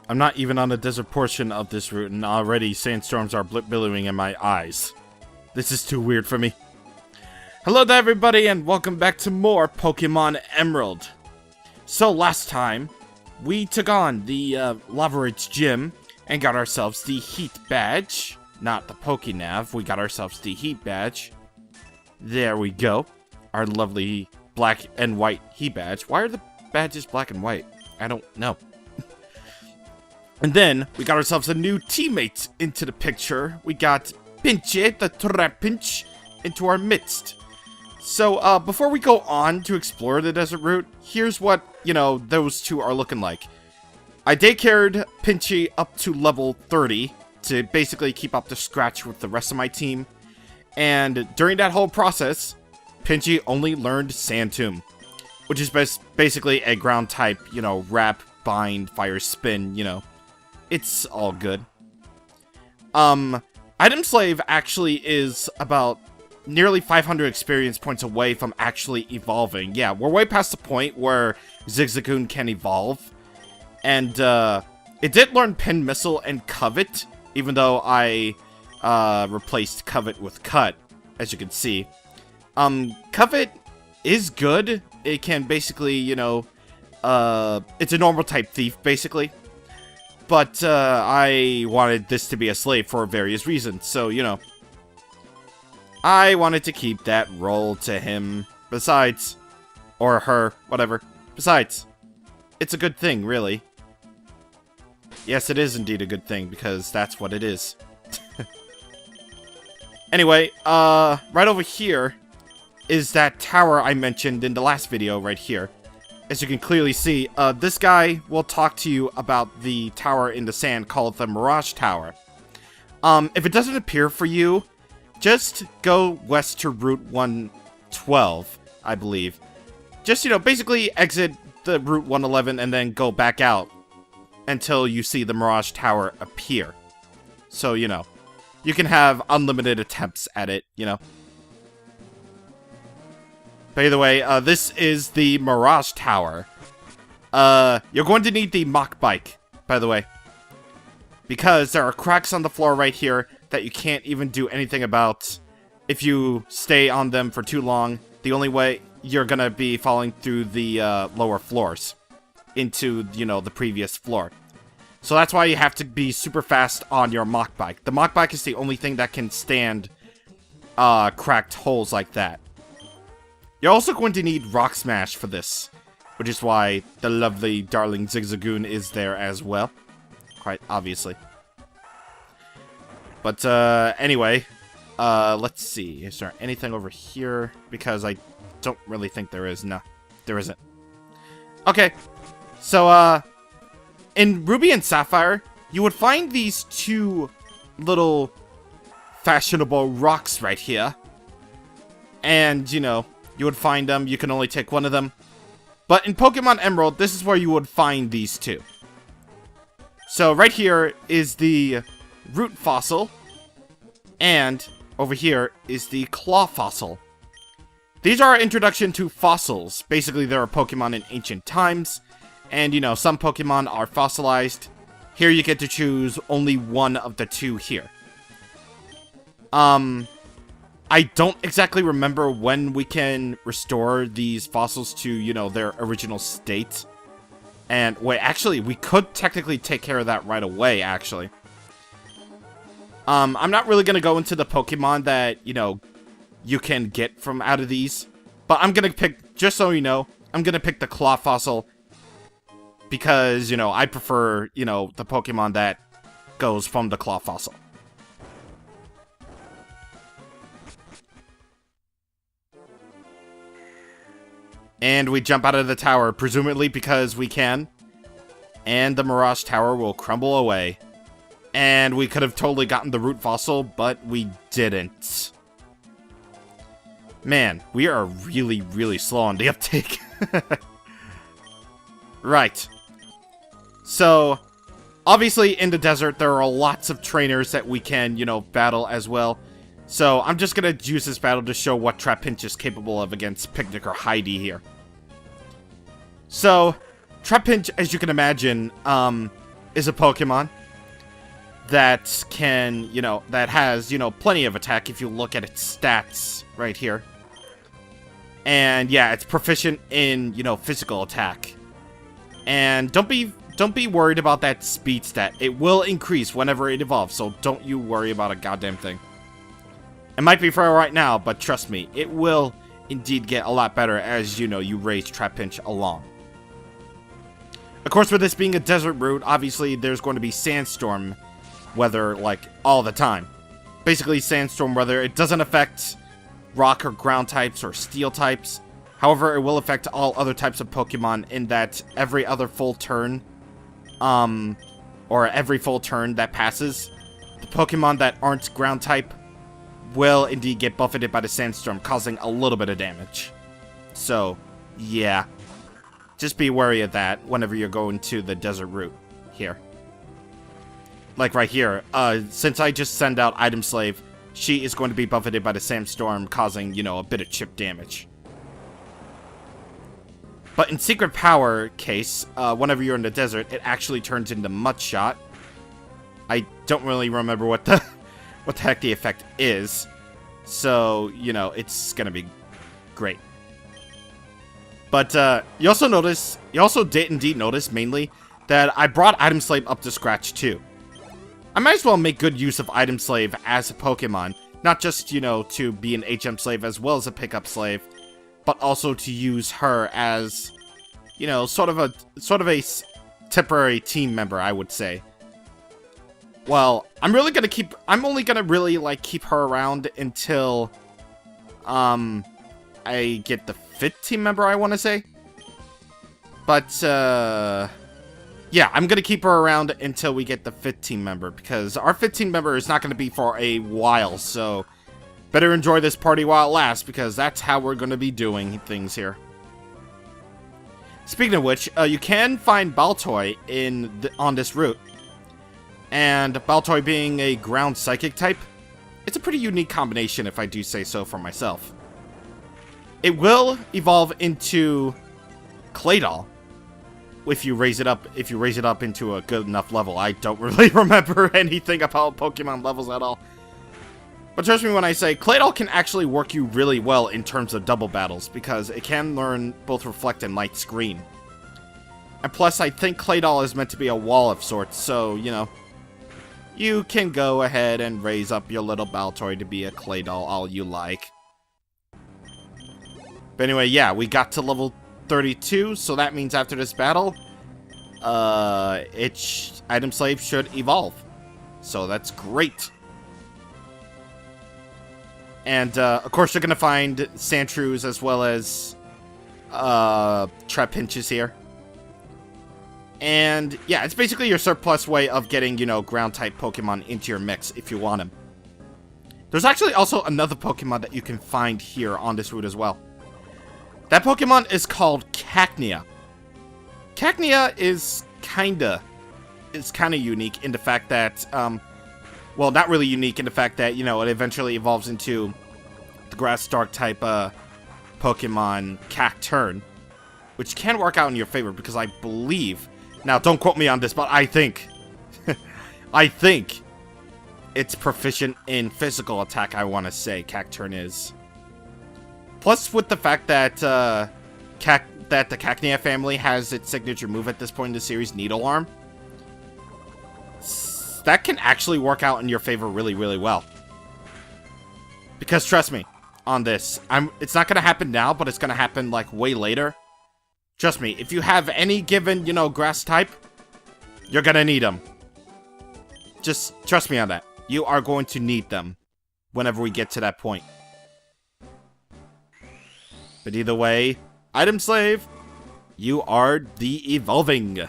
I'm not even on the desert portion of this route, and already sandstorms are billowing in my eyes. This is too weird for me. Hello there, everybody, and welcome back to more Pokemon Emerald. So, last time, we took on the Lava Ridge Gym and got ourselves the Heat Badge. Not the Pokénav, we got ourselves the Heat Badge. There we go. Our lovely black and white Heat Badge. Why are the badges black and white? I don't know. And then, we got ourselves a new teammate into the picture. We got Pinche, the Trapinch, into our midst. So, before we go on to explore the desert route, here's what, those two are looking like. I daycared Pinche up to level 30 to basically keep up to scratch with the rest of my team. And during that whole process, Pinche only learned Sand Tomb, which is basically a ground type, wrap, bind, fire, spin, It's all good. Item Slave actually is about nearly 500 experience points away from actually evolving. Yeah, we're way past the point where Zigzagoon can evolve. And, it did learn Pin Missile and Covet, even though I, replaced Covet with Cut, as you can see. Covet is good. It can basically, it's a normal type thief, basically. But, I wanted this to be a slave for various reasons, so, I wanted to keep that role to him. Besides, or her, whatever. Besides, it's a good thing, really. Yes, it is indeed a good thing, because that's what it is. Anyway, right over here is that tower I mentioned in the last video right here. As you can clearly see, this guy will talk to you about the tower in the sand called the Mirage Tower. If it doesn't appear for you, just go west to Route 112, I believe. Just, basically exit the Route 111 and then go back out until you see the Mirage Tower appear. So, you can have unlimited attempts at it, By the way, this is the Mirage Tower. You're going to need the Mach Bike, by the way. Because there are cracks on the floor right here that you can't even do anything about. If you stay on them for too long, the only way you're gonna be falling through the lower floors into, the previous floor. So that's why you have to be super fast on your Mach Bike. The Mach Bike is the only thing that can stand cracked holes like that. You're also going to need Rock Smash for this, which is why the lovely darling Zigzagoon is there as well. Quite obviously. But, anyway, let's see. Is there anything over here? Because I don't really think there is. No, there isn't. Okay, so, in Ruby and Sapphire, you would find these two little fashionable rocks right here. And, you would find them. You can only take one of them. But in Pokemon Emerald, this is where you would find these two. So right here is the Root Fossil. And over here is the Claw Fossil. These are our introduction to fossils. Basically, there are Pokemon in ancient times. And, some Pokemon are fossilized. Here you get to choose only one of the two here. I don't exactly remember when we can restore these fossils to, their original state. And, wait, actually, we could technically take care of that right away, actually. I'm not really going to go into the Pokemon that, you can get from out of these. But I'm going to pick, just so you know, I'm going to pick the Claw Fossil. Because, I prefer, the Pokemon that goes from the Claw Fossil. And we jump out of the tower, presumably because we can. And the Mirage Tower will crumble away. And we could have totally gotten the Root Fossil, but we didn't. Man, we are really, really slow on the uptake. Right. So, obviously in the desert there are lots of trainers that we can, battle as well. So, I'm just gonna use this battle to show what Trapinch is capable of against Picnic or Heidi here. So, Trapinch, as you can imagine, is a Pokemon that can, that has, plenty of attack if you look at its stats right here. And yeah, it's proficient in, physical attack. And don't be worried about that speed stat. It will increase whenever it evolves, so don't you worry about a goddamn thing. It might be for right now, but trust me, it will indeed get a lot better as, you raise Trapinch along. Of course, with this being a desert route, obviously there's going to be Sandstorm Weather, like, all the time. Basically, Sandstorm Weather, it doesn't affect rock or ground types or steel types. However, it will affect all other types of Pokemon in that every other full turn, or every full turn that passes, the Pokemon that aren't ground type will indeed get buffeted by the Sandstorm, causing a little bit of damage. So, yeah. Just be wary of that whenever you're going to the desert route here. Like right here, since I just send out Item Slave, she is going to be buffeted by the Sandstorm, causing, a bit of chip damage. But in Secret Power case, whenever you're in the desert, it actually turns into Mud Shot. I don't really remember what the heck the effect is. So, it's gonna be great. But you also did indeed notice mainly that I brought Item Slave up to scratch too. I might as well make good use of Item Slave as a Pokemon, not just, to be an HM slave as well as a pickup slave, but also to use her as, sort of a temporary team member, I would say. Well, I'm only gonna really, like, keep her around until, I get the 5th team member, I want to say. But, yeah, I'm gonna keep her around until we get the 5th team member, because our 5th team member is not gonna be for a while, so better enjoy this party while it lasts, because that's how we're gonna be doing things here. Speaking of which, you can find Baltoy on this route. And Baltoy being a ground psychic type, it's a pretty unique combination if I do say so for myself. It will evolve into Claydol if you raise it up into a good enough level. I don't really remember anything about Pokemon levels at all. But trust me when I say Claydol can actually work you really well in terms of double battles, because it can learn both Reflect and Light Screen. And plus, I think Claydol is meant to be a wall of sorts, so, you can go ahead and raise up your little Baltoy to be a Claydol all you like. But anyway, yeah, we got to level 32, so that means after this battle, Item Slave should evolve. So that's great. And, of course, you're gonna find Sandshrews as well as, Trapinches here. And, yeah, it's basically your surplus way of getting, ground-type Pokemon into your mix if you want them. There's actually also another Pokemon that you can find here on this route as well. That Pokemon is called Cacnea. Cacnea is kinda unique in the fact that, well, not really unique in the fact that, it eventually evolves into the Grass Dark type, Pokemon Cacturne, which can work out in your favor because I believe, now don't quote me on this, but I think, I think it's proficient in physical attack, I want to say, Cacturne is. Plus, with the fact that, the Cacnea family has its signature move at this point in the series, Needle Arm, that can actually work out in your favor really, really well. Because trust me, on this, it's not going to happen now, but it's going to happen, like, way later. Trust me, if you have any given, grass type, you're going to need them. Just trust me on that. You are going to need them whenever we get to that point. But either way, Item Slave, you are the evolving.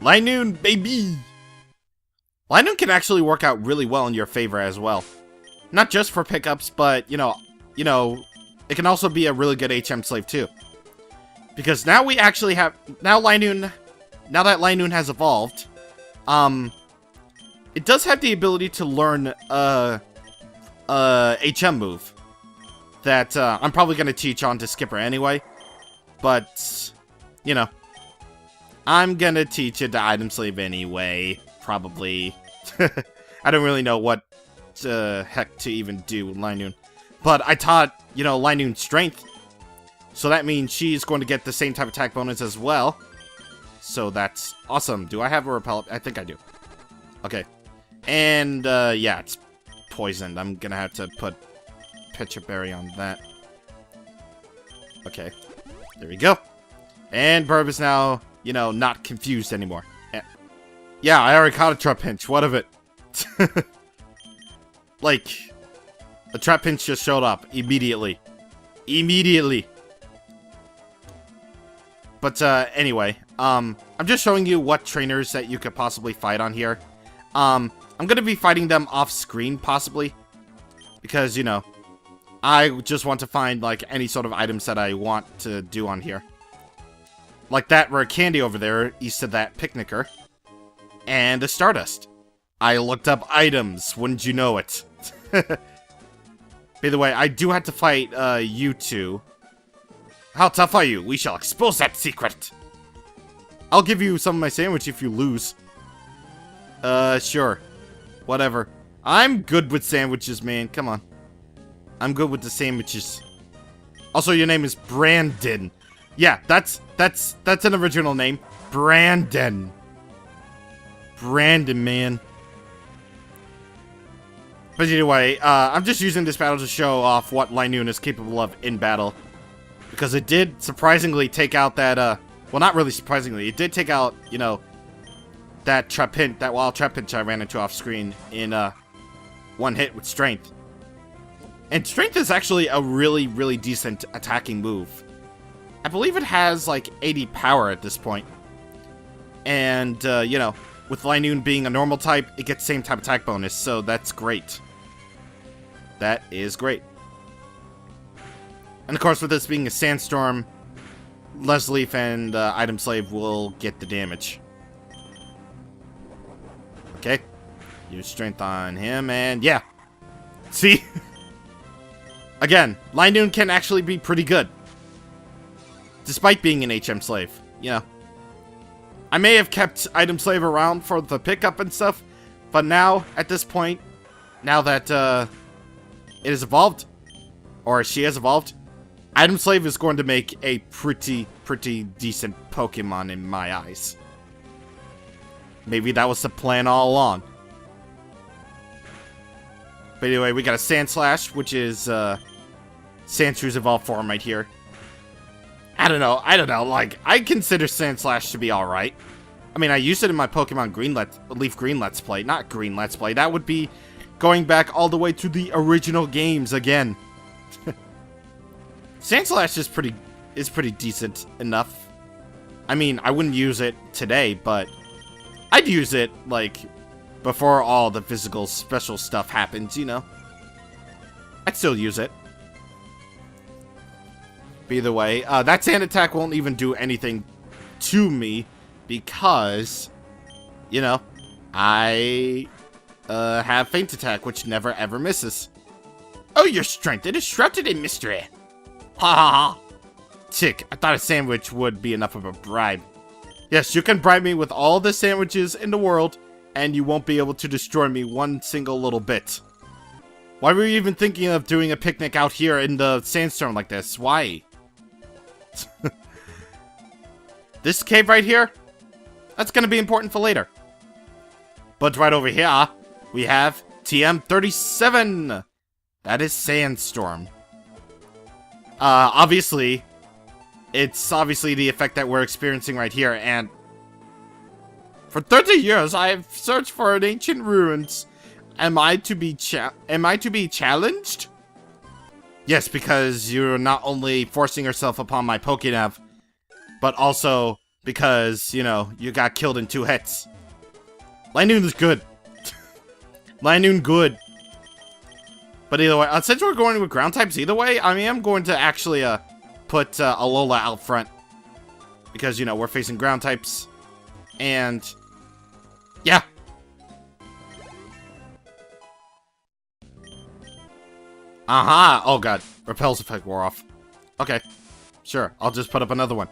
Linoon, baby! Linoon can actually work out really well in your favor as well. Not just for pickups, but, it can also be a really good HM slave too. Because now we actually have, now that Linoon has evolved, it does have the ability to learn HM move that I'm probably going to teach on to Skipper anyway. But, you know, I'm going to teach it to Item Slave anyway, probably. I don't really know what the heck to even do with Linoon. But I taught, you know, Linoon Strength. So that means she's going to get the same type of attack bonus as well. So that's awesome. Do I have a repel? I think I do. Okay. And, yeah, it's poisoned. I'm gonna have to put Pitcher Berry on that. Okay. There we go. And Burb is now, you know, not confused anymore. Yeah, I already caught a Trapinch. What of it? Like, a Trapinch just showed up immediately. Immediately. But, anyway, I'm just showing you what trainers that you could possibly fight on here. I'm gonna be fighting them off-screen, possibly. Because, you know, I just want to find, like, any sort of items that I want to do on here. Like that rare candy over there, east of that picnicker. And a Stardust. I looked up items, wouldn't you know it? By the way, I do have to fight, you two. How tough are you? We shall expose that secret. I'll give you some of my sandwich if you lose. Sure. Whatever. I'm good with sandwiches, man. Come on. I'm good with the sandwiches. Also, your name is Brandon. Yeah, that's an original name. Brandon. Brandon, man. But anyway, I'm just using this battle to show off what Linoon is capable of in battle. Because it did surprisingly take out that, well, not really surprisingly, it did take out, you know, that Trapinch, that wild Trapinch I ran into off screen in, one hit with Strength. And Strength is actually a really, really decent attacking move. I believe it has, like, 80 power at this point. And, you know, with Linoon being a normal type, it gets same type attack bonus, so that's great. That is great. And of course, with this being a Sandstorm, Lesleaf and Item Slave will get the damage. Okay. Use Strength on him, and yeah. See? Again, Linoon can actually be pretty good. Despite being an HM Slave, you know. I may have kept Item Slave around for the pickup and stuff, but now, at this point, now that it has evolved, or she has evolved, Item Slave is going to make a pretty decent Pokemon in my eyes. Maybe that was the plan all along. But anyway, we got a Sandslash, which is Sandshrews evolved form right here. I don't know, like, I consider Sandslash to be alright. I mean, I used it in my Pokemon Leaf Green Let's Play. Not Green Let's Play, that would be going back all the way to the original games again. Sandslash is pretty decent enough. I mean, I wouldn't use it today, but I'd use it, like, before all the physical special stuff happens, you know? I'd still use it. But either way, that Sand attack won't even do anything to me because, you know, I have Feint Attack, which never ever misses. Oh, your strength, it is shrouded in mystery. Ha ha ha. Tick, I thought a sandwich would be enough of a bribe. Yes, you can bribe me with all the sandwiches in the world, and you won't be able to destroy me one single little bit. Why were you even thinking of doing a picnic out here in the sandstorm like this? Why? This cave right here? That's gonna be important for later. But right over here, we have TM37. That is Sandstorm. Obviously, it's obviously the effect that we're experiencing right here, and for 30 years I have searched for an ancient ruins. Am I to be challenged? Yes, because you're not only forcing yourself upon my Pokénav, but also because, you know, you got killed in 2 hits. Linoon is good. Linoon good. But either way, since we're going with ground types either way, I mean, I'm going to actually put Alola out front. Because, you know, we're facing ground types. And, yeah. Aha! Oh god, Repel's effect wore off. Okay, sure, I'll just put up another one.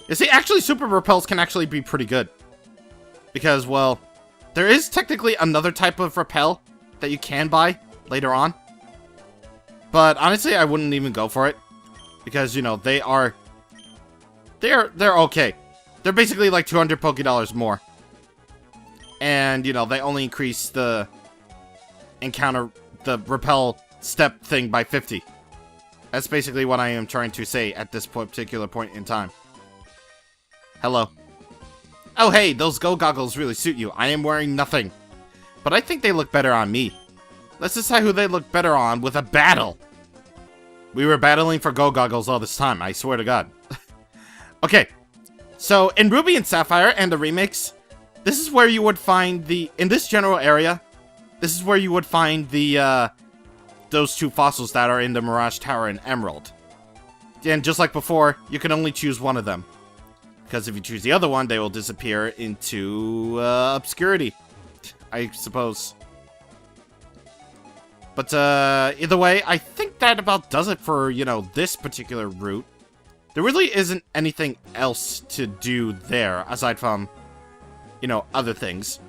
You see, actually, Super Repels can actually be pretty good. Because, well, there is technically another type of Repel that you can buy later on. But honestly, I wouldn't even go for it. Because, you know, they're okay. They're basically like 200 Pokédollars more. And, you know, they only increase the Repel step thing by 50. That's basically what I am trying to say at this particular point in time. Hello. Oh hey, those Go goggles really suit you. I am wearing nothing. But I think they look better on me. Let's decide who they look better on with a battle. We were battling for Go goggles all this time, I swear to God. Okay, so in Ruby and Sapphire and the remakes, this is where you would find in this general area, this is where you would find those two fossils that are in the Mirage Tower and Emerald. And just like before, you can only choose one of them. Because if you choose the other one, they will disappear into obscurity, I suppose. But either way, I think that about does it for, you know, this particular route. There really isn't anything else to do there, aside from, you know, other things.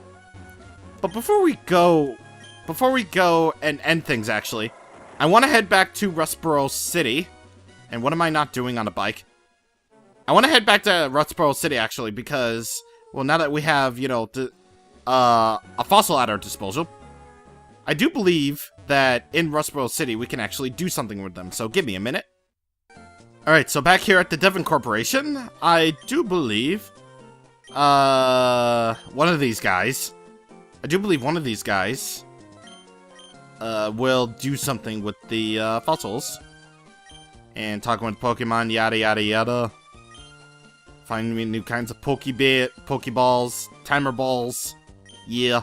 But before we go and end things, actually, I want to head back to Rustboro City. And what am I not doing on a bike? I want to head back to Rustboro City, actually, because, well, now that we have, you know, a fossil at our disposal, I do believe that in Rustboro City, we can actually do something with them, so give me a minute. Alright, so back here at the Devon Corporation, I do believe, one of these guys will do something with the, fossils. And talking with Pokemon, yada yada yada. Finding me new kinds of Pokeballs, Timer Balls, yeah.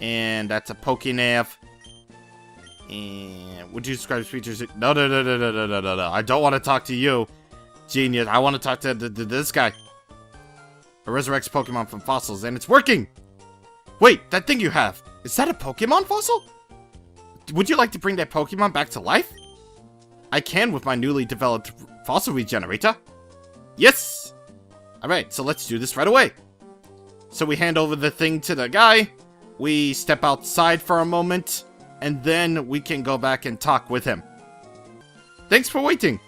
And that's a Pokénav. And would you describe features? No. I don't want to talk to you, genius. I want to talk to this guy. It resurrects Pokemon from fossils, and it's working! Wait, that thing you have, is that a Pokemon fossil? Would you like to bring that Pokemon back to life? I can with my newly developed fossil regenerator. Yes! Alright, so let's do this right away. So we hand over the thing to the guy, we step outside for a moment, and then we can go back and talk with him. Thanks for waiting.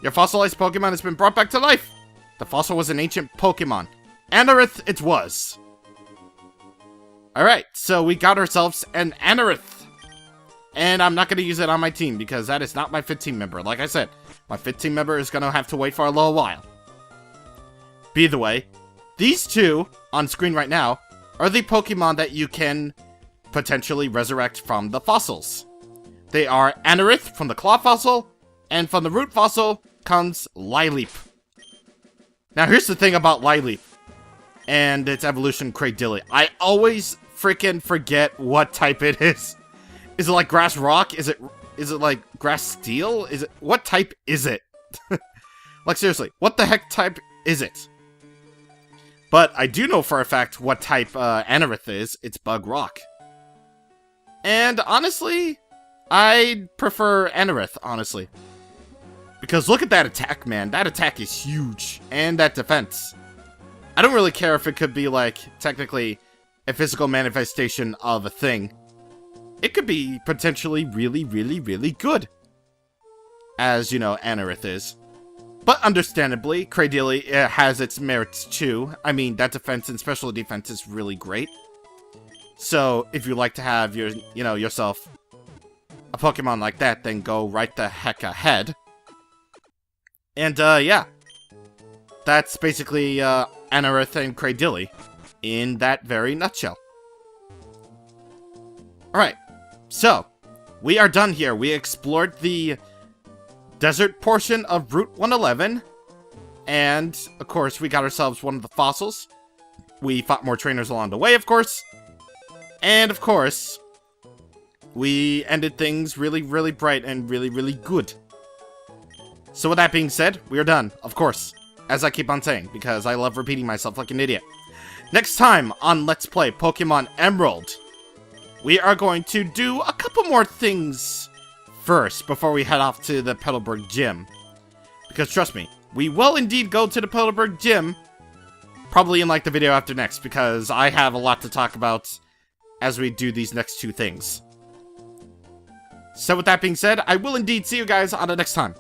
Your fossilized Pokemon has been brought back to life. The fossil was an ancient Pokemon. Anorith it was. Alright, so we got ourselves an Anorith. And I'm not going to use it on my team because that is not my 5th team member. Like I said, my 5th team member is going to have to wait for a little while. Be the way, these two on screen right now are the Pokemon that you can potentially resurrect from the fossils. They are Anorith from the Claw Fossil, and from the Root Fossil comes Lileep. Now here's the thing about Lileep and its evolution Cradily. I always freaking forget what type it is. Is it like Grass Rock? Is it like Grass Steel? What type is it? Like seriously, what the heck type is it? But I do know for a fact what type Anorith is. It's Bug Rock. And honestly, I prefer Anorith, honestly. Because look at that attack, man. That attack is huge. And that defense. I don't really care if it could be, like, technically a physical manifestation of a thing. It could be potentially really, really, really good. As, you know, Anorith is. But understandably, Cradily has its merits too. I mean, that defense and special defense is really great. So, if you like to have your, you know, yourself a Pokemon like that, then go right the heck ahead. And, yeah. That's basically, Anorith and Cradily in that very nutshell. Alright, so, we are done here. We explored the desert portion of Route 111, and, of course, we got ourselves one of the fossils. We fought more trainers along the way, of course. And, of course, we ended things really, really bright and really, really good. So with that being said, we are done, of course. As I keep on saying, because I love repeating myself like an idiot. Next time on Let's Play Pokemon Emerald, we are going to do a couple more things first before we head off to the Petalburg Gym. Because trust me, we will indeed go to the Petalburg Gym, probably in like the video after next, because I have a lot to talk about as we do these next two things. So with that being said, I will indeed see you guys on the next time.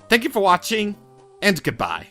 Thank you for watching, and goodbye.